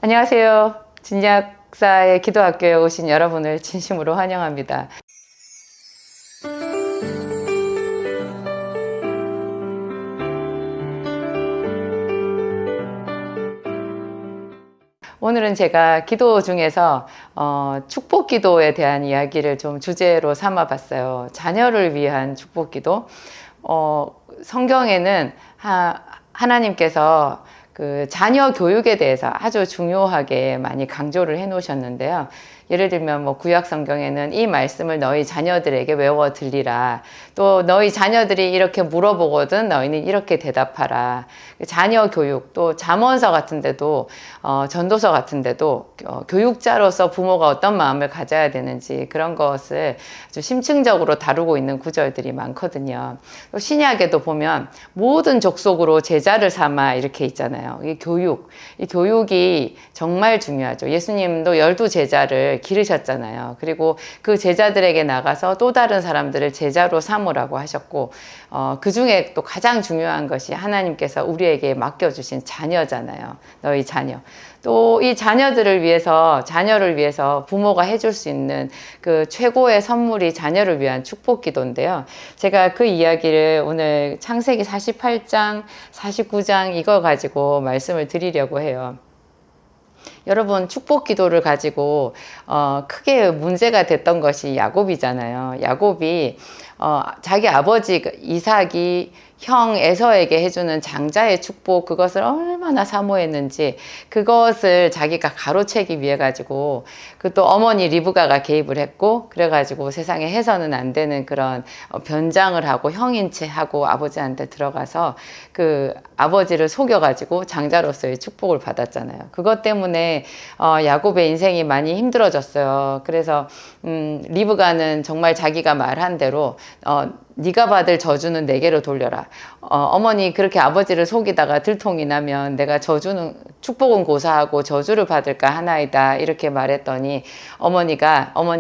안녕하세요. 진약사의 기도학교에 오신 여러분을 진심으로 환영합니다. 오늘은 제가 기도 중에서 축복 기도에 대한 이야기를 좀 주제로 삼아 봤어요. 자녀를 위한 축복 기도. 성경에는 하나님께서 그 자녀 교육에 대해서 아주 중요하게 많이 강조를 해 놓으셨는데요. 예를 들면 구약 성경에는 이 말씀을 너희 자녀들에게 외워 들리라. 또 너희 자녀들이 이렇게 물어보거든 너희는 이렇게 대답하라. 자녀 교육, 또 잠언서 같은 데도 전도서 같은 데도 교육자로서 부모가 어떤 마음을 가져야 되는지 그런 것을 아주 심층적으로 다루고 있는 구절들이 많거든요. 또 신약에도 보면 모든 족속으로 제자를 삼아 이렇게 있잖아요. 이 교육이 정말 중요하죠. 예수님도 12제자를 기르셨잖아요. 그리고 그 제자들에게 나가서 또 다른 사람들을 제자로 삼으라고 하셨고, 그 중에 또 가장 중요한 것이 하나님께서 우리에게 맡겨주신 자녀잖아요. 너희 자녀. 또 이 자녀를 위해서 부모가 해줄 수 있는 그 최고의 선물이 자녀를 위한 축복 기도인데요. 제가 그 이야기를 오늘 창세기 48장, 49장 이거 가지고 말씀을 드리려고 해요. 여러분, 축복 기도를 가지고 크게 문제가 됐던 것이 야곱이잖아요. 야곱이 자기 아버지 이삭이 형 에서에게 해주는 장자의 축복, 그것을 얼마나 사모했는지 그것을 자기가 가로채기 위해 가지고 그 또 어머니 리브가가 개입을 했고, 그래가지고 세상에 해서는 안 되는 그런 변장을 하고 형인 채 하고 아버지한테 들어가서 그 아버지를 속여가지고 장자로서의 축복을 받았잖아요. 그것 때문에 야곱의 인생이 많이 힘들어졌어요. 그래서 리브가는 정말 자기가 말한 대로 네가 받을 저주는 내게로 돌려라. 어머니 그렇게 아버지를 속이다가 들통이 나면 내가 축복은 고사하고 저주를 받을까 하나이다 이렇게 말했더니 어머니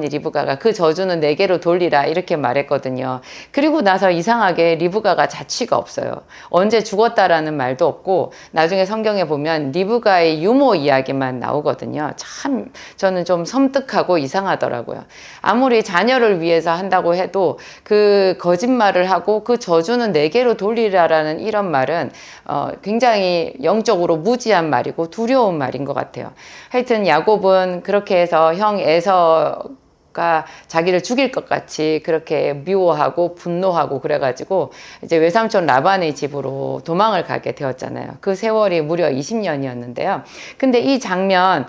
리브가가 그 저주는 내게로 돌리라 이렇게 말했거든요. 그리고 나서 이상하게 리브가가 자취가 없어요. 언제 죽었다라는 말도 없고, 나중에 성경에 보면 리브가의 유모 이야기만 나오거든요. 참 저는 좀 섬뜩하고 이상하더라고요. 아무리 자녀를 위해서 한다고 해도 그 거짓말을 하고 그 저주는 내게로 돌리라라는 이런 말은 굉장히 영적으로 무지한 말이고 두려운 말인 것 같아요. 하여튼 야곱은 그렇게 해서 형 에서가 자기를 죽일 것 같이 그렇게 미워하고 분노하고 그래가지고 이제 외삼촌 라반의 집으로 도망을 가게 되었잖아요. 그 세월이 무려 20년이었는데요. 근데 이 장면,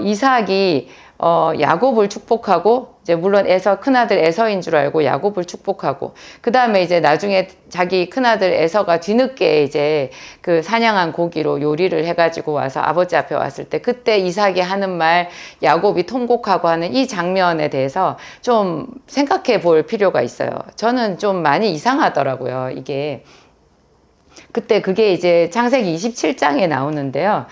이삭이 야곱을 축복하고, 이제 물론 큰아들 에서인 줄 알고 야곱을 축복하고, 그 다음에 이제 나중에 자기 큰아들 에서가 뒤늦게 이제 그 사냥한 고기로 요리를 해가지고 와서 아버지 앞에 왔을 때 그때 이삭이 하는 말, 야곱이 통곡하고 하는 이 장면에 대해서 좀 생각해 볼 필요가 있어요. 저는 좀 많이 이상하더라고요, 이게. 그때 그게 이제 창세기 27장에 나오는데요.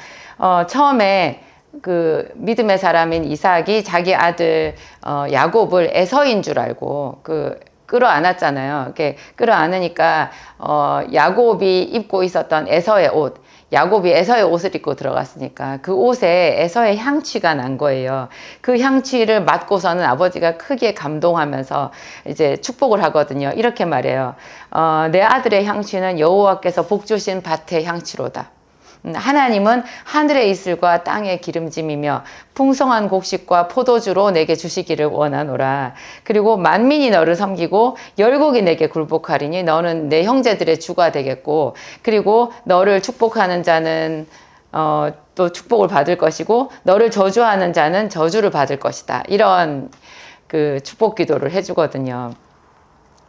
처음에 그 믿음의 사람인 이삭이 자기 아들 야곱을 에서인 줄 알고 끌어안았잖아요. 이렇게 끌어안으니까 야곱이 입고 있었던 에서의 옷, 야곱이 에서의 옷을 입고 들어갔으니까 그 옷에 에서의 향취가 난 거예요. 그 향취를 맡고서는 아버지가 크게 감동하면서 이제 축복을 하거든요. 이렇게 말해요. 내 아들의 향취는 여호와께서 복 주신 밭의 향취로다. 하나님은 하늘의 이슬과 땅의 기름짐이며 풍성한 곡식과 포도주로 내게 주시기를 원하노라. 그리고 만민이 너를 섬기고 열국이 내게 굴복하리니 너는 내 형제들의 주가 되겠고, 그리고 너를 축복하는 자는 또 축복을 받을 것이고 너를 저주하는 자는 저주를 받을 것이다. 이런 그 축복 기도를 해주거든요.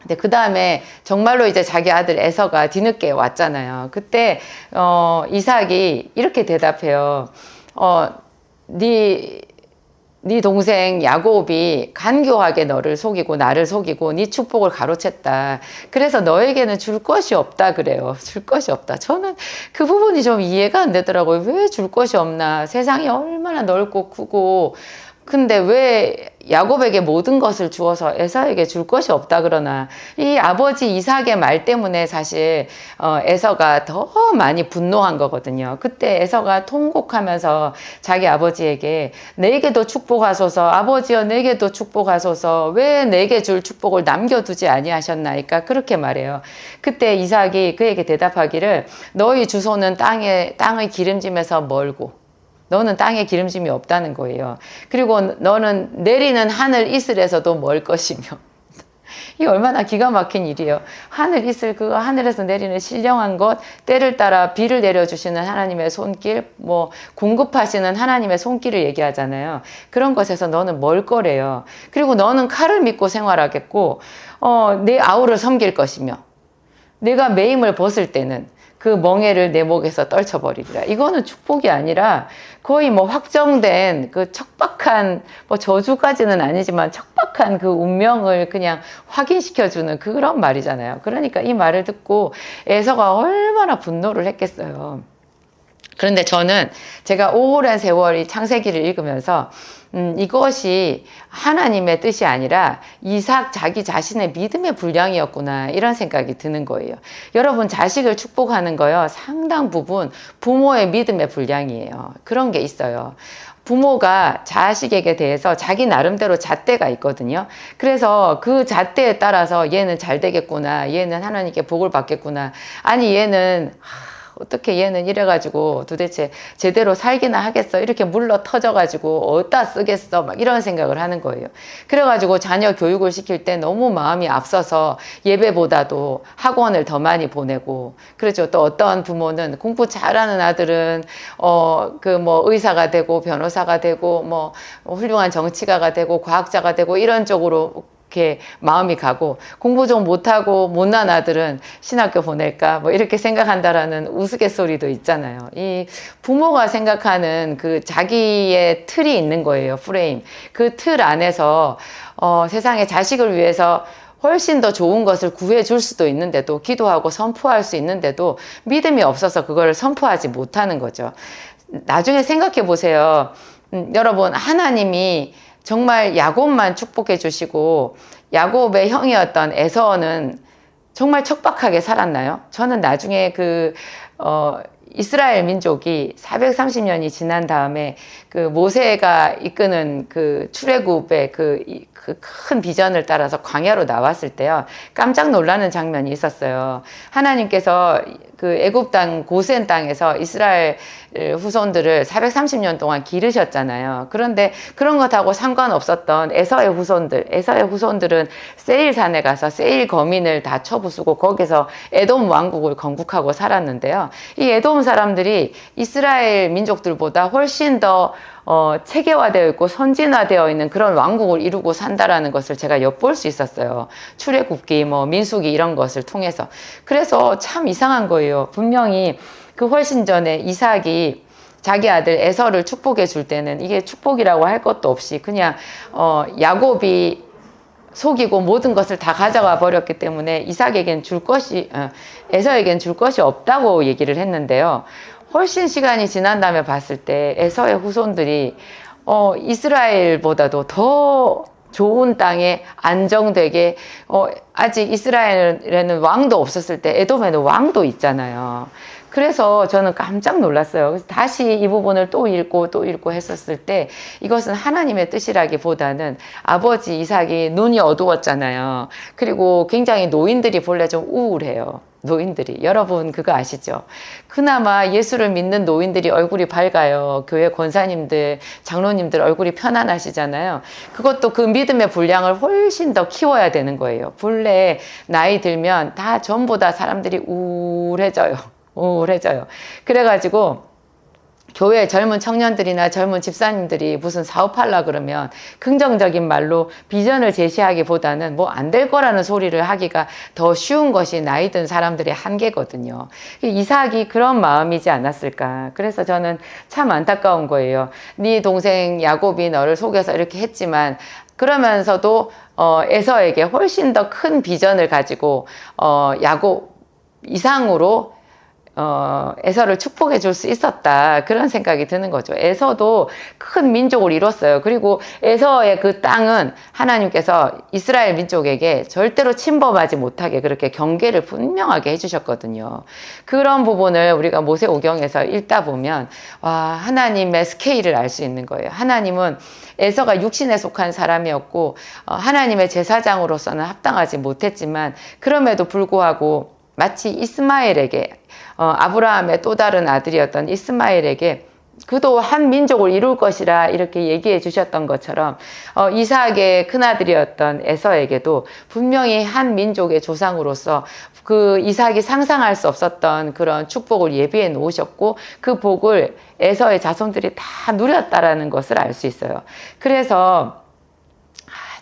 근데 그 다음에 정말로 이제 자기 아들 에서가 뒤늦게 왔잖아요. 그때 이삭이 이렇게 대답해요. 네 동생 야곱이 간교하게 너를 속이고 나를 속이고 네 축복을 가로챘다. 그래서 너에게는 줄 것이 없다 그래요. 줄 것이 없다. 저는 그 부분이 좀 이해가 안 되더라고요. 왜 줄 것이 없나. 세상이 얼마나 넓고 크고 근데 왜 야곱에게 모든 것을 주어서 에서에게 줄 것이 없다 그러나, 이 아버지 이삭의 말 때문에 사실 에서가 더 많이 분노한 거거든요. 그때 에서가 통곡하면서 자기 아버지에게 내게도 축복하소서, 아버지여 내게도 축복하소서, 왜 내게 줄 축복을 남겨두지 아니하셨나이까, 그렇게 말해요. 그때 이삭이 그에게 대답하기를, 너희 주소는 땅의 기름짐에서 멀고 너는 땅에 기름짐이 없다는 거예요. 그리고 너는 내리는 하늘 이슬에서도 멀 것이며. 이게 얼마나 기가 막힌 일이에요. 하늘 이슬, 그거 하늘에서 내리는 신령한 것, 때를 따라 비를 내려주시는 하나님의 손길, 뭐 공급하시는 하나님의 손길을 얘기하잖아요. 그런 것에서 너는 멀 거래요. 그리고 너는 칼을 믿고 생활하겠고, 내 아우를 섬길 것이며, 내가 매임을 벗을 때는 그 멍에를 내 목에서 떨쳐버리리라. 이거는 축복이 아니라 거의 뭐 확정된 그 척박한, 뭐 저주까지는 아니지만 척박한 그 운명을 그냥 확인시켜주는 그런 말이잖아요. 그러니까 이 말을 듣고 에서가 얼마나 분노를 했겠어요. 그런데 저는 제가 오랜 세월이 창세기를 읽으면서 이것이 하나님의 뜻이 아니라 이삭 자기 자신의 믿음의 분량이었구나, 이런 생각이 드는 거예요. 여러분, 자식을 축복하는 거요, 상당 부분 부모의 믿음의 분량이에요. 그런 게 있어요. 부모가 자식에게 대해서 자기 나름대로 잣대가 있거든요. 그래서 그 잣대에 따라서 얘는 잘 되겠구나, 얘는 하나님께 복을 받겠구나, 아니 얘는 어떻게 얘는 이래가지고 도대체 제대로 살기나 하겠어, 이렇게 물러 터져가지고 어디다 쓰겠어, 막 이런 생각을 하는 거예요. 그래가지고 자녀 교육을 시킬 때 너무 마음이 앞서서 예배보다도 학원을 더 많이 보내고, 그렇죠. 또 어떤 부모는 공부 잘하는 아들은 그 뭐 의사가 되고 변호사가 되고 뭐 훌륭한 정치가가 되고 과학자가 되고 이런 쪽으로 이렇게 마음이 가고, 공부 좀 못하고 못난 아들은 신학교 보낼까 뭐 이렇게 생각한다라는 우스갯소리도 있잖아요. 이 부모가 생각하는 그 자기의 틀이 있는 거예요. 프레임. 그 틀 안에서 세상에 자식을 위해서 훨씬 더 좋은 것을 구해줄 수도 있는데도, 기도하고 선포할 수 있는데도 믿음이 없어서 그걸 선포하지 못하는 거죠. 나중에 생각해 보세요. 여러분, 하나님이 정말 야곱만 축복해 주시고 야곱의 형이었던 에서는 정말 척박하게 살았나요? 저는 나중에 이스라엘 민족이 430년이 지난 다음에 그 모세가 이끄는 그 출애굽의 그 큰 비전을 따라서 광야로 나왔을 때요, 깜짝 놀라는 장면이 있었어요. 하나님께서 그 애굽 땅 고센 땅에서 이스라엘 후손들을 430년 동안 기르셨잖아요. 그런데 그런 것하고 상관없었던 에서의 후손들은 세일산에 가서 세일 거민을 다 쳐부수고 거기서 에돔 왕국을 건국하고 살았는데요. 이 에돔 사람들이 이스라엘 민족들보다 훨씬 더 체계화되어 있고 선진화되어 있는 그런 왕국을 이루고 산다라는 것을 제가 엿볼 수 있었어요. 출애굽기, 뭐 민수기 이런 것을 통해서. 그래서 참 이상한 거예요. 분명히 그 훨씬 전에 이삭이 자기 아들 에서를 축복해 줄 때는 이게 축복이라고 할 것도 없이 그냥 야곱이 속이고 모든 것을 다 가져가 버렸기 때문에 이삭에겐 에서에겐 줄 것이 없다고 얘기를 했는데요. 훨씬 시간이 지난 다음에 봤을 때 에서의 후손들이 이스라엘보다도 더 좋은 땅에 안정되게, 아직 이스라엘에는 왕도 없었을 때 에돔에는 왕도 있잖아요. 그래서 저는 깜짝 놀랐어요. 그래서 다시 이 부분을 또 읽고 했었을 때, 이것은 하나님의 뜻이라기보다는 아버지 이삭이 눈이 어두웠잖아요. 그리고 굉장히 노인들이 본래 좀 우울해요. 노인들이. 여러분 그거 아시죠? 그나마 예수를 믿는 노인들이 얼굴이 밝아요. 교회 권사님들, 장로님들 얼굴이 편안하시잖아요. 그것도 그 믿음의 분량을 훨씬 더 키워야 되는 거예요. 본래 나이 들면 다 전부 다 사람들이 우울해져요. 그래가지고 교회 젊은 청년들이나 젊은 집사님들이 무슨 사업하려 그러면 긍정적인 말로 비전을 제시하기보다는 뭐 안 될 거라는 소리를 하기가 더 쉬운 것이 나이 든 사람들의 한계거든요. 이삭이 그런 마음이지 않았을까. 그래서 저는 참 안타까운 거예요. 네 동생 야곱이 너를 속여서 이렇게 했지만, 그러면서도 에서에게 훨씬 더 큰 비전을 가지고 야곱 이상으로 에서를 축복해 줄 수 있었다. 그런 생각이 드는 거죠. 에서도 큰 민족을 이뤘어요. 그리고 에서의 그 땅은 하나님께서 이스라엘 민족에게 절대로 침범하지 못하게 그렇게 경계를 분명하게 해주셨거든요. 그런 부분을 우리가 모세오경에서 읽다 보면 와, 하나님의 스케일을 알 수 있는 거예요. 하나님은 에서가 육신에 속한 사람이었고 하나님의 제사장으로서는 합당하지 못했지만 그럼에도 불구하고 마치 이스마엘에게 아브라함의 또 다른 아들이었던 이스마엘에게 그도 한 민족을 이룰 것이라 이렇게 얘기해 주셨던 것처럼 이삭의 큰아들이었던 에서에게도 분명히 한 민족의 조상으로서 그 이삭이 상상할 수 없었던 그런 축복을 예비해 놓으셨고 그 복을 에서의 자손들이 다 누렸다라는 것을 알 수 있어요. 그래서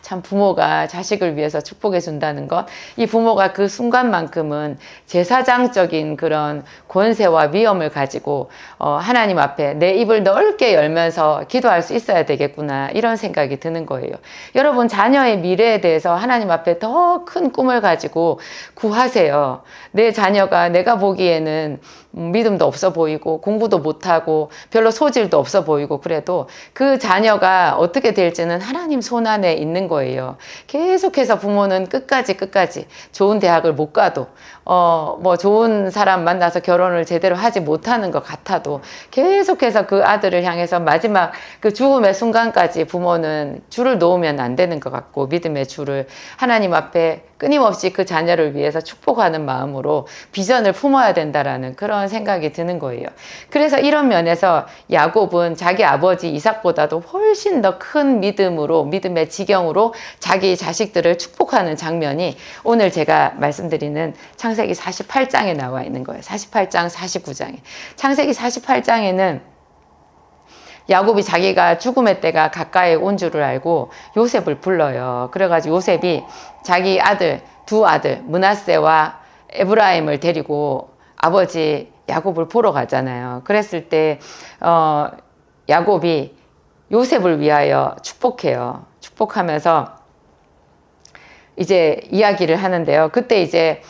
참 부모가 자식을 위해서 축복해 준다는 것, 이 부모가 그 순간만큼은 제사장적인 그런 권세와 위엄을 가지고 하나님 앞에 내 입을 넓게 열면서 기도할 수 있어야 되겠구나 이런 생각이 드는 거예요. 여러분 자녀의 미래에 대해서 하나님 앞에 더 큰 꿈을 가지고 구하세요. 내 자녀가 내가 보기에는 믿음도 없어 보이고 공부도 못하고 별로 소질도 없어 보이고 그래도 그 자녀가 어떻게 될지는 하나님 손 안에 있는 거예요. 계속해서 부모는 끝까지 좋은 대학을 못 가도 뭐 좋은 사람 만나서 결혼을 제대로 하지 못하는 것 같아도 계속해서 그 아들을 향해서 마지막 그 죽음의 순간까지 부모는 줄을 놓으면 안 되는 것 같고 믿음의 줄을 하나님 앞에 끊임없이 그 자녀를 위해서 축복하는 마음으로 비전을 품어야 된다라는 그런 생각이 드는 거예요. 그래서 이런 면에서 야곱은 자기 아버지 이삭보다도 훨씬 더 큰 믿음으로 믿음의 지경으로 자기 자식들을 축복하는 장면이 오늘 제가 말씀드리는 창세기 48장에 나와 있는 거예요. 48장, 49장에. 창세기 48장에는 야곱이 자기가 죽음의 때가 가까이 온 줄을 알고 요셉을 불러요. 그래가지고 요셉이 자기 아들, 두 아들, 므낫세와 에브라임을 데리고 아버지 야곱을 보러 가잖아요. 그랬을 때 야곱이 요셉을 위하여 축복해요. 축복하면서 이제 이야기를 하는데요. 그때 이제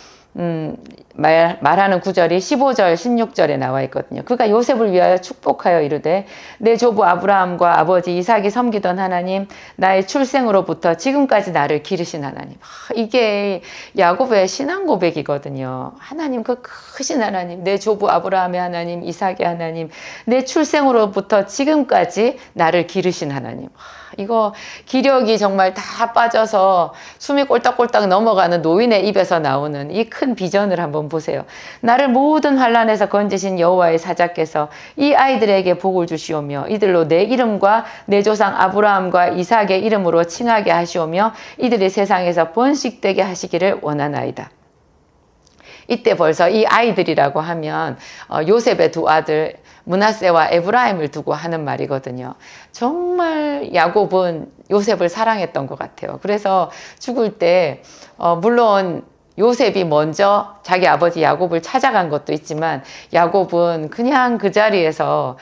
말하는 구절이 15절, 16절에 나와 있거든요. 그가 요셉을 위하여 축복하여 이르되 내 조부 아브라함과 아버지 이삭이 섬기던 하나님, 나의 출생으로부터 지금까지 나를 기르신 하나님. 이게 야곱의 신앙 고백이거든요. 하나님, 그 크신 하나님, 내 조부 아브라함의 하나님, 이삭의 하나님, 내 출생으로부터 지금까지 나를 기르신 하나님. 이거 기력이 정말 다 빠져서 숨이 꼴딱꼴딱 넘어가는 노인의 입에서 나오는 이 큰 비전을 한번 보세요. 나를 모든 환난에서 건지신 여호와의 사자께서 이 아이들에게 복을 주시오며 이들로 내 이름과 내 조상 아브라함과 이삭의 이름으로 칭하게 하시오며 이들이 세상에서 번식되게 하시기를 원하나이다. 이때 벌써 이 아이들이라고 하면 요셉의 두 아들 므낫세와 에브라임을 두고 하는 말이거든요. 정말 야곱은 요셉을 사랑했던 것 같아요. 그래서 죽을 때 물론 요셉이 먼저 자기 아버지 야곱을 찾아간 것도 있지만 야곱은 그냥 그 자리에서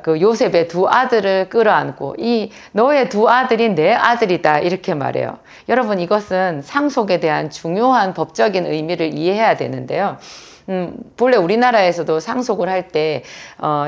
그 요셉의 두 아들을 끌어안고 이 너의 두 아들이 내 아들이다 이렇게 말해요. 여러분 이것은 상속에 대한 중요한 법적인 의미를 이해해야 되는데요. 본래 우리나라에서도 상속을 할 때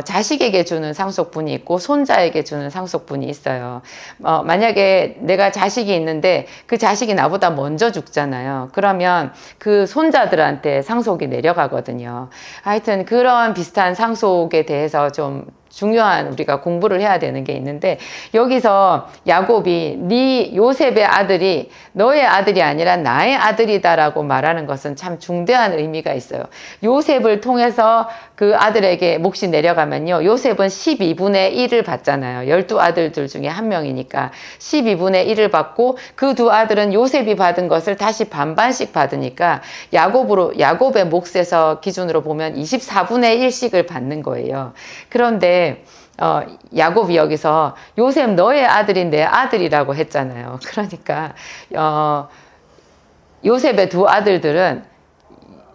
자식에게 주는 상속분이 있고 손자에게 주는 상속분이 있어요. 만약에 내가 자식이 있는데 그 자식이 나보다 먼저 죽잖아요. 그러면 그 손자들한테 상속이 내려가거든요. 하여튼 그런 비슷한 상속에 대해서 좀 중요한 우리가 공부를 해야 되는 게 있는데 여기서 야곱이 네 요셉의 아들이 너의 아들이 아니라 나의 아들이다라고 말하는 것은 참 중대한 의미가 있어요. 요셉을 통해서 그 아들에게 몫이 내려가면요. 요셉은 12분의 1을 받잖아요. 12아들들 중에 한 명이니까 12분의 1을 받고 그 두 아들은 요셉이 받은 것을 다시 반반씩 받으니까 야곱의 몫에서 기준으로 보면 24분의 1씩을 받는 거예요. 그런데 야곱이 여기서 요셉 너의 아들이 내 아들이라고 했잖아요. 그러니까 요셉의 두 아들들은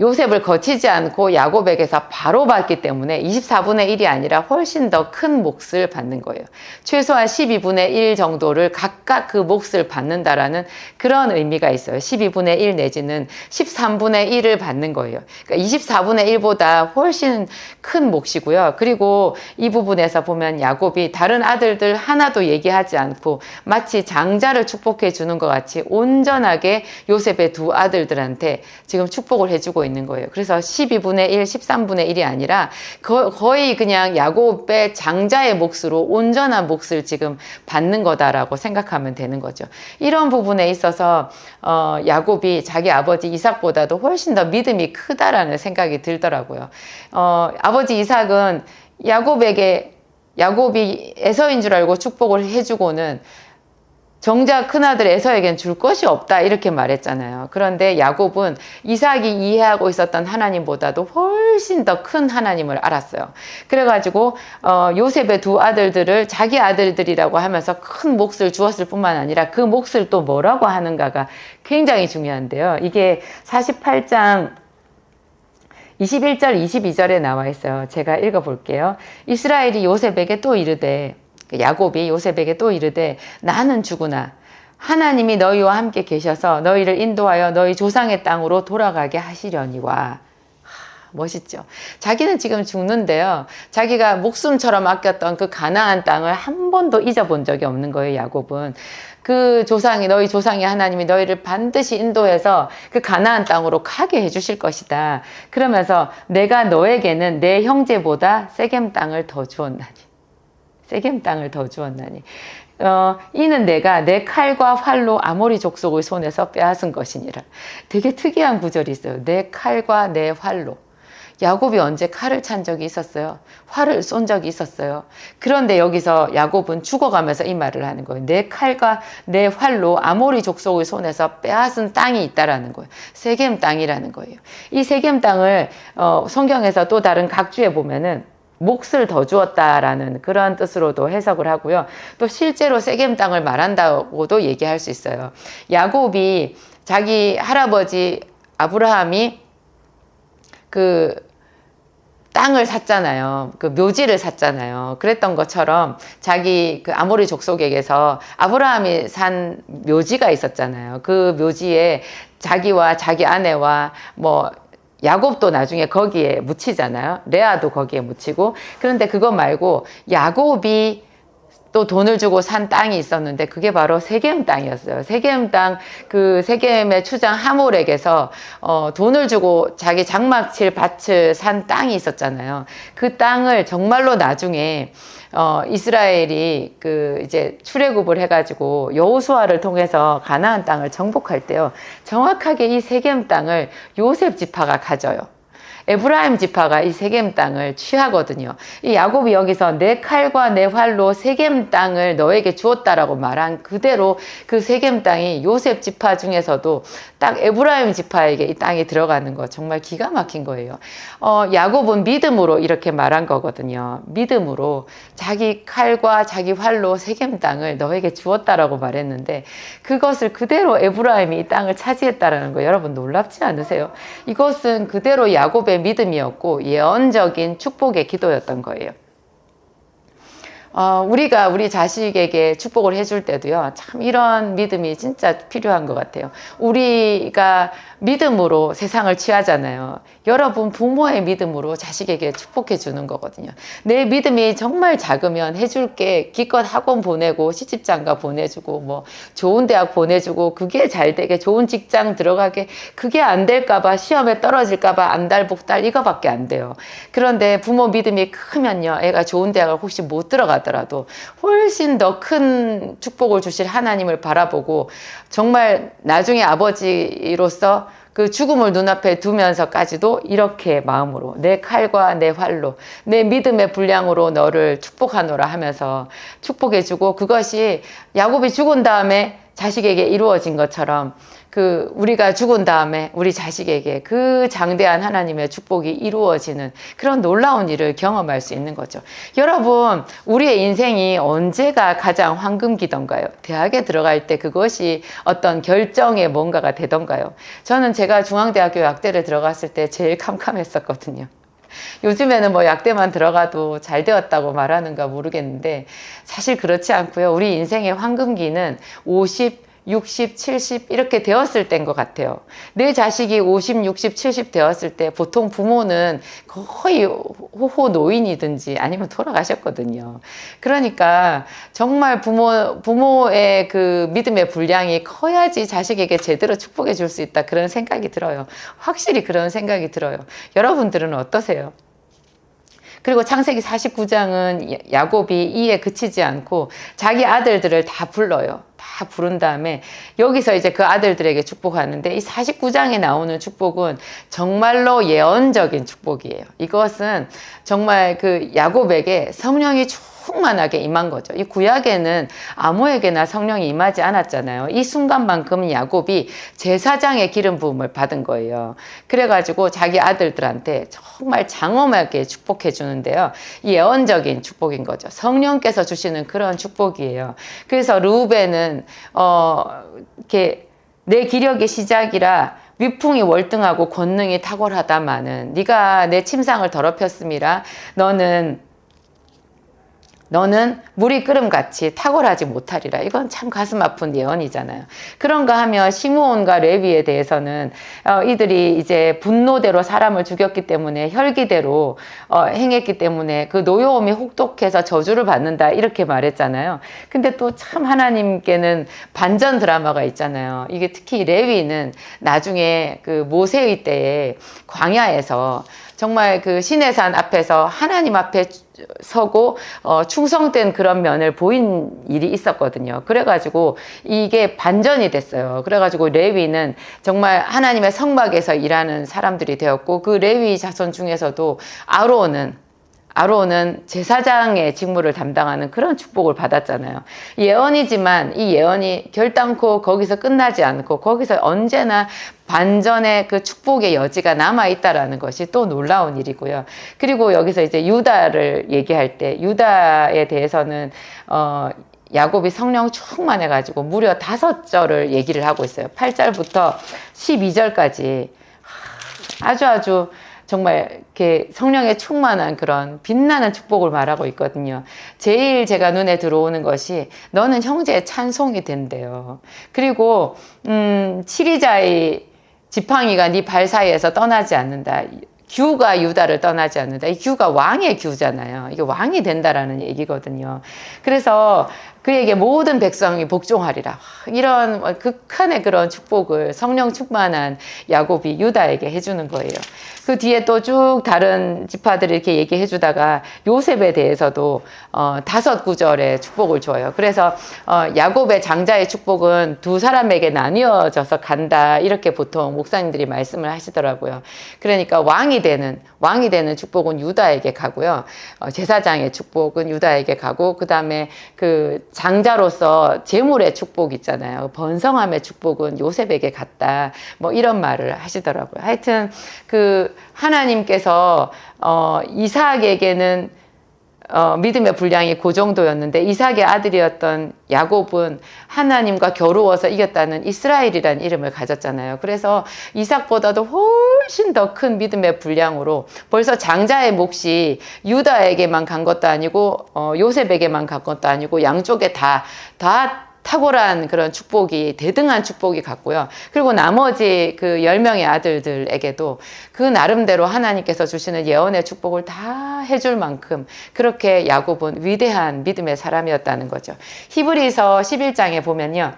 요셉을 거치지 않고 야곱에게서 바로 받기 때문에 24분의 1이 아니라 훨씬 더 큰 몫을 받는 거예요. 최소한 12분의 1 정도를 각각 그 몫을 받는다라는 그런 의미가 있어요. 12분의 1 내지는 13분의 1을 받는 거예요. 그러니까 24분의 1보다 훨씬 큰 몫이고요. 그리고 이 부분에서 보면 야곱이 다른 아들들 하나도 얘기하지 않고 마치 장자를 축복해 주는 것 같이 온전하게 요셉의 두 아들들한테 지금 축복을 해주고 있는 거예요. 그래서 12분의 1, 13분의 1이 아니라 거의 그냥 야곱의 장자의 몫으로 온전한 몫을 지금 받는 거다라고 생각하면 되는 거죠. 이런 부분에 있어서 야곱이 자기 아버지 이삭보다도 훨씬 더 믿음이 크다라는 생각이 들더라고요. 아버지 이삭은 야곱이 에서인 줄 알고 축복을 해주고는 정작 큰아들 에서에겐 줄 것이 없다 이렇게 말했잖아요. 그런데 야곱은 이삭이 이해하고 있었던 하나님보다도 훨씬 더 큰 하나님을 알았어요. 그래가지고 요셉의 두 아들들을 자기 아들들이라고 하면서 큰 몫을 주었을 뿐만 아니라 그 몫을 또 뭐라고 하는가가 굉장히 중요한데요. 이게 48장 21절 22절에 나와 있어요. 제가 읽어볼게요. 이스라엘이 요셉에게 또 이르되, 야곱이 요셉에게 또 이르되, 나는 죽으나 하나님이 너희와 함께 계셔서 너희를 인도하여 너희 조상의 땅으로 돌아가게 하시려니와. 멋있죠. 자기는 지금 죽는데요. 자기가 목숨처럼 아꼈던 그 가나안 땅을 한 번도 잊어본 적이 없는 거예요, 야곱은. 너희 조상이 하나님이 너희를 반드시 인도해서 그 가나안 땅으로 가게 해주실 것이다. 그러면서 내가 너에게는 내 형제보다 세겜 땅을 더 주었나니. 세겜 땅을 더 주었나니. 이는 내가 내 칼과 활로 아모리 족속의 손에서 빼앗은 것이니라. 되게 특이한 구절이 있어요. 내 칼과 내 활로. 야곱이 언제 칼을 찬 적이 있었어요? 활을 쏜 적이 있었어요? 그런데 여기서 야곱은 죽어가면서 이 말을 하는 거예요. 내 칼과 내 활로 아모리 족속의 손에서 빼앗은 땅이 있다라는 거예요. 세겜 땅이라는 거예요. 이 세겜 땅을 성경에서 또 다른 각주에 보면은 몫을 더 주었다라는 그런 뜻으로도 해석을 하고요. 또 실제로 세겜 땅을 말한다고도 얘기할 수 있어요. 야곱이 자기 할아버지 아브라함이 그 땅을 샀잖아요. 그 묘지를 샀잖아요. 그랬던 것처럼 자기 그 아모리 족속에게서 아브라함이 산 묘지가 있었잖아요. 그 묘지에 자기와 자기 아내와 야곱도 나중에 거기에 묻히잖아요. 레아도 거기에 묻히고. 그런데 그거 말고 야곱이 또 돈을 주고 산 땅이 있었는데 그게 바로 세겜 땅이었어요. 세겜 땅, 그 세겜의 추장 하몰에게서 돈을 주고 자기 장막칠 밭을 산 땅이 있었잖아요. 그 땅을 정말로 나중에 이스라엘이 이제 출애굽을 해가지고 여호수아를 통해서 가나안 땅을 정복할 때요. 정확하게 이 세겜 땅을 요셉 지파가 가져요. 에브라임 지파가 이 세겜 땅을 취하거든요. 이 야곱이 여기서 내 칼과 내 활로 세겜 땅을 너에게 주었다라고 말한 그대로 그 세겜 땅이 요셉 지파 중에서도 딱 에브라임 지파에게 이 땅이 들어가는 거 정말 기가 막힌 거예요. 야곱은 믿음으로 이렇게 말한 거거든요. 믿음으로 자기 칼과 자기 활로 세겜 땅을 너에게 주었다라고 말했는데 그것을 그대로 에브라임이 이 땅을 차지했다라는 거 여러분 놀랍지 않으세요? 이것은 그대로 야곱의 믿음이었고 예언적인 축복의 기도였던 거예요. 우리가 우리 자식에게 축복을 해줄 때도요, 참 이런 믿음이 진짜 필요한 것 같아요. 우리가 믿음으로 세상을 취하잖아요. 여러분 부모의 믿음으로 자식에게 축복해 주는 거거든요. 내 믿음이 정말 작으면 해줄게 기껏 학원 보내고 시집장가 보내주고 좋은 대학 보내주고 그게 잘 되게 좋은 직장 들어가게 그게 안 될까봐 시험에 떨어질까봐 안달복달 이거밖에 안 돼요. 그런데 부모 믿음이 크면요, 애가 좋은 대학을 혹시 못 들어가더라도 훨씬 더 큰 축복을 주실 하나님을 바라보고 정말 나중에 아버지로서 그 죽음을 눈앞에 두면서까지도 이렇게 마음으로 내 칼과 내 활로 내 믿음의 분량으로 너를 축복하노라 하면서 축복해주고 그것이 야곱이 죽은 다음에 자식에게 이루어진 것처럼 우리가 죽은 다음에 우리 자식에게 그 장대한 하나님의 축복이 이루어지는 그런 놀라운 일을 경험할 수 있는 거죠. 여러분, 우리의 인생이 언제가 가장 황금기던가요? 대학에 들어갈 때 그것이 어떤 결정의 뭔가가 되던가요? 저는 제가 중앙대학교 약대를 들어갔을 때 제일 캄캄했었거든요. 요즘에는 뭐 약대만 들어가도 잘 되었다고 말하는가 모르겠는데 사실 그렇지 않고요. 우리 인생의 황금기는 50, 60, 70 이렇게 되었을 때인 것 같아요. 내 자식이 50, 60, 70 되었을 때 보통 부모는 거의 호호 노인이든지 아니면 돌아가셨거든요. 그러니까 정말 부모의 그 믿음의 분량이 커야지 자식에게 제대로 축복해 줄 수 있다, 그런 생각이 들어요. 확실히 그런 생각이 들어요. 여러분들은 어떠세요? 그리고 창세기 49장은 야곱이 이에 그치지 않고 자기 아들들을 다 불러요. 다 부른 다음에 여기서 이제 그 아들들에게 축복하는데, 이 49장에 나오는 축복은 정말로 예언적인 축복이에요. 이것은 정말 그 야곱에게 성령이 충만하게 임한 거죠. 이 구약에는 아무에게나 성령이 임하지 않았잖아요. 이 순간만큼 야곱이 제사장의 기름 부음을 받은 거예요. 그래가지고 자기 아들들한테 정말 장엄하게 축복해 주는데요. 이 예언적인 축복인 거죠. 성령께서 주시는 그런 축복이에요. 그래서 르우벤은 이렇게 내 기력의 시작이라 위풍이 월등하고 권능이 탁월하다마는 네가 내 침상을 더럽혔음이라 너는 물이 끓음같이 탁월하지 못하리라. 이건 참 가슴 아픈 예언이잖아요. 그런가 하면 시므온과 레위에 대해서는 이들이 이제 분노대로 사람을 죽였기 때문에, 혈기대로 행했기 때문에 그 노여움이 혹독해서 저주를 받는다, 이렇게 말했잖아요. 근데 또 참 하나님께는 반전 드라마가 있잖아요. 이게 특히 레위는 나중에 그 모세의 때에 광야에서 정말 그 시내산 앞에서 하나님 앞에 서고 충성된 그런 면을 보인 일이 있었거든요. 그래가지고 이게 반전이 됐어요. 그래가지고 레위는 정말 하나님의 성막에서 일하는 사람들이 되었고, 그 레위 자손 중에서도 아론은 제사장의 직무를 담당하는 그런 축복을 받았잖아요. 예언이지만 이 예언이 결단코 거기서 끝나지 않고 거기서 언제나 반전의 그 축복의 여지가 남아있다라는 것이 또 놀라운 일이고요. 그리고 여기서 이제 유다를 얘기할 때, 유다에 대해서는 야곱이 성령 충만해가지고 무려 5절을 얘기를 하고 있어요. 8절부터 12절까지 아주 정말 이렇게 성령에 충만한 그런 빛나는 축복을 말하고 있거든요. 제일 제가 눈에 들어오는 것이 너는 형제의 찬송이 된대요. 그리고 7이자의 지팡이가 네 발 사이에서 떠나지 않는다. 규가 유다를 떠나지 않는다. 이 규가 왕의 규잖아요. 이게 왕이 된다라는 얘기거든요. 그래서 그에게 모든 백성이 복종하리라. 이런 극한의 그런 축복을 성령 충만한 야곱이 유다에게 해주는 거예요. 그 뒤에 또 쭉 다른 지파들이 이렇게 얘기해 주다가 요셉에 대해서도 5구절의 축복을 줘요. 그래서 야곱의 장자의 축복은 2사람에게 나뉘어져서 간다, 이렇게 보통 목사님들이 말씀을 하시더라고요. 그러니까 왕이 되는 축복은 유다에게 가고요. 제사장의 축복은 유다에게 가고, 그 다음에 그 장자로서 재물의 축복 있잖아요. 번성함의 축복은 요셉에게 갔다. 뭐 이런 말을 하시더라고요. 하여튼 그 하나님께서 이삭에게는 믿음의 분량이 그 정도였는데, 이삭의 아들이었던 야곱은 하나님과 겨루어서 이겼다는 이스라엘이라는 이름을 가졌잖아요. 그래서 이삭보다도 훨씬 더 큰 믿음의 분량으로 벌써 장자의 몫이 유다에게만 간 것도 아니고 요셉에게만 간 것도 아니고 양쪽에 다 탁월한 그런 축복이, 대등한 축복이 갔고요. 그리고 나머지 그 10명의 아들들에게도 그 나름대로 하나님께서 주시는 예언의 축복을 다 해줄 만큼 그렇게 야곱은 위대한 믿음의 사람이었다는 거죠. 히브리서 11장에 보면요,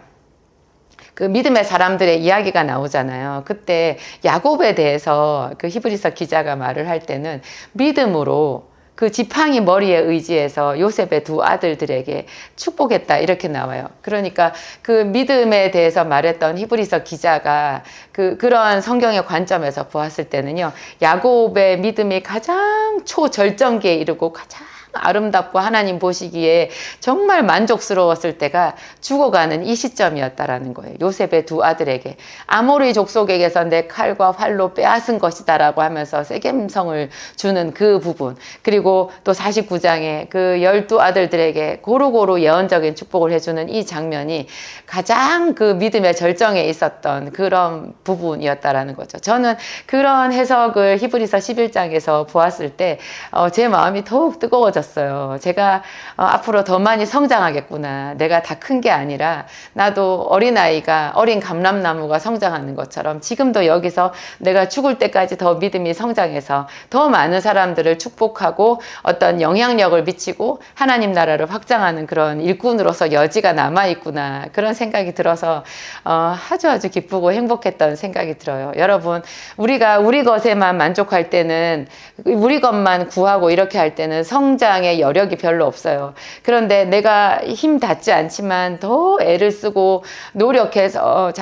그 믿음의 사람들의 이야기가 나오잖아요. 그때 야곱에 대해서 그 히브리서 기자가 말을 할 때는 믿음으로 그 지팡이 머리에 의지해서 요셉의 2 아들들에게 축복했다, 이렇게 나와요. 그러니까 그 믿음에 대해서 말했던 히브리서 기자가 그런 성경의 관점에서 보았을 때는요, 야곱의 믿음이 가장 초절정기에 이르고 가장 아름답고 하나님 보시기에 정말 만족스러웠을 때가 죽어가는 이 시점이었다라는 거예요. 요셉의 두 아들에게 아모리 족속에게서 내 칼과 활로 빼앗은 것이다라고 하면서 세겜성을 주는 그 부분, 그리고 또 49장에 그 12아들들에게 고루고루 예언적인 축복을 해주는 이 장면이 가장 그 믿음의 절정에 있었던 그런 부분이었다라는 거죠. 저는 그런 해석을 히브리서 11장에서 보았을 때 제 마음이 더욱 뜨거워졌어요. 제가 앞으로 더 많이 성장하겠구나. 내가 다 큰 게 아니라 나도 어린아이가 어린 감람나무가 성장하는 것처럼 지금도 여기서 내가 죽을 때까지 더 믿음이 성장해서 더 많은 사람들을 축복하고 어떤 영향력을 미치고 하나님 나라를 확장하는 그런 일꾼으로서 여지가 남아있구나. 그런 생각이 들어서 아주 기쁘고 행복했던 생각이 들어요. 여러분, 우리가 우리 것에만 만족할 때는, 우리 것만 구하고 이렇게 할 때는 성장의 여력이 별로 없어요. 그런데 내가 힘 닿지 않지만 더 애를 쓰고 노력해서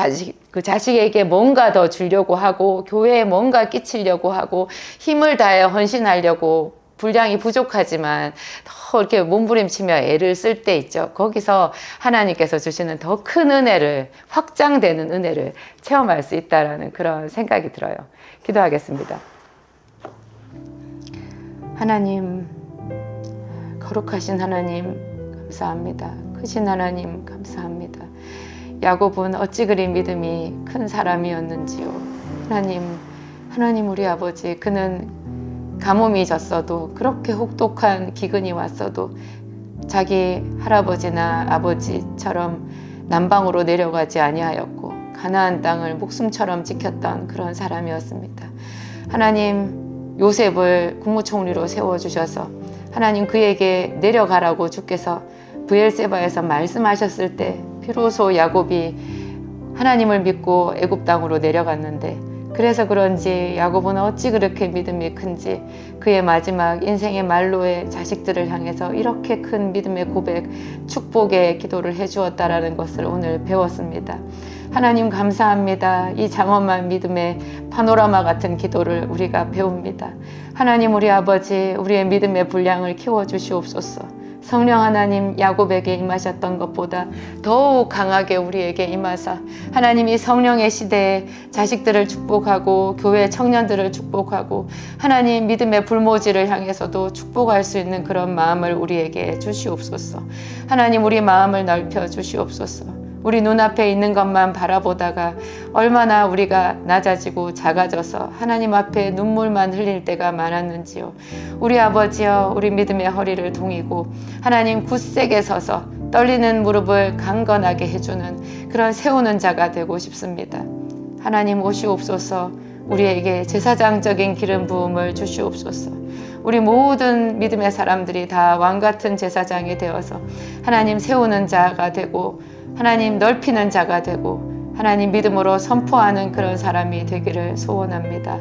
자식에게 뭔가 더 주려고 하고 교회에 뭔가 끼치려고 하고 힘을 다해 헌신하려고 분량이 부족하지만 더 이렇게 몸부림치며 애를 쓸 때 있죠. 거기서 하나님께서 주시는 더 큰 은혜를, 확장되는 은혜를 체험할 수 있다라는 그런 생각이 들어요. 기도하겠습니다. 하나님, 거룩하신 하나님 감사합니다. 크신 하나님 감사합니다. 야곱은 어찌 그리 믿음이 큰 사람이었는지요. 하나님 우리 아버지, 그는 가뭄이 졌어도, 그렇게 혹독한 기근이 왔어도 자기 할아버지나 아버지처럼 남방으로 내려가지 아니하였고 가나안 땅을 목숨처럼 지켰던 그런 사람이었습니다. 하나님, 요셉을 국무총리로 세워주셔서 하나님 그에게 내려가라고 주께서 브엘세바에서 말씀하셨을 때 비로소 야곱이 하나님을 믿고 애굽 땅으로 내려갔는데, 그래서 그런지 야곱은 어찌 그렇게 믿음이 큰지 그의 마지막 인생의 말로의 자식들을 향해서 이렇게 큰 믿음의 고백, 축복의 기도를 해주었다라는 것을 오늘 배웠습니다. 하나님 감사합니다. 이 장엄한 믿음의 파노라마 같은 기도를 우리가 배웁니다. 하나님 우리 아버지, 우리의 믿음의 분량을 키워주시옵소서. 성령 하나님, 야곱에게 임하셨던 것보다 더욱 강하게 우리에게 임하사 하나님 이 성령의 시대에 자식들을 축복하고 교회 청년들을 축복하고 하나님 믿음의 불모지를 향해서도 축복할 수 있는 그런 마음을 우리에게 주시옵소서. 하나님 우리 마음을 넓혀 주시옵소서. 우리 눈앞에 있는 것만 바라보다가 얼마나 우리가 낮아지고 작아져서 하나님 앞에 눈물만 흘릴 때가 많았는지요. 우리 아버지여, 우리 믿음의 허리를 동이고 하나님 굳세게 서서 떨리는 무릎을 강건하게 해주는 그런 세우는 자가 되고 싶습니다. 하나님 오시옵소서. 우리에게 제사장적인 기름 부음을 주시옵소서. 우리 모든 믿음의 사람들이 다 왕같은 제사장이 되어서 하나님 세우는 자가 되고 하나님 넓히는 자가 되고 하나님 믿음으로 선포하는 그런 사람이 되기를 소원합니다.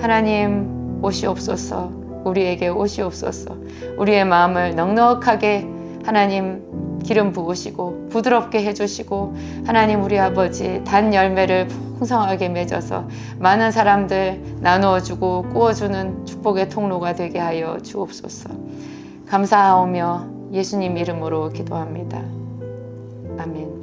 하나님 오시옵소서. 우리에게 오시옵소서. 우리의 마음을 넉넉하게 하나님 기름 부으시고 부드럽게 해주시고 하나님 우리 아버지 단 열매를 풍성하게 맺어서 많은 사람들 나누어주고 꾸어주는 축복의 통로가 되게 하여 주옵소서. 감사하오며 예수님 이름으로 기도합니다. 아멘.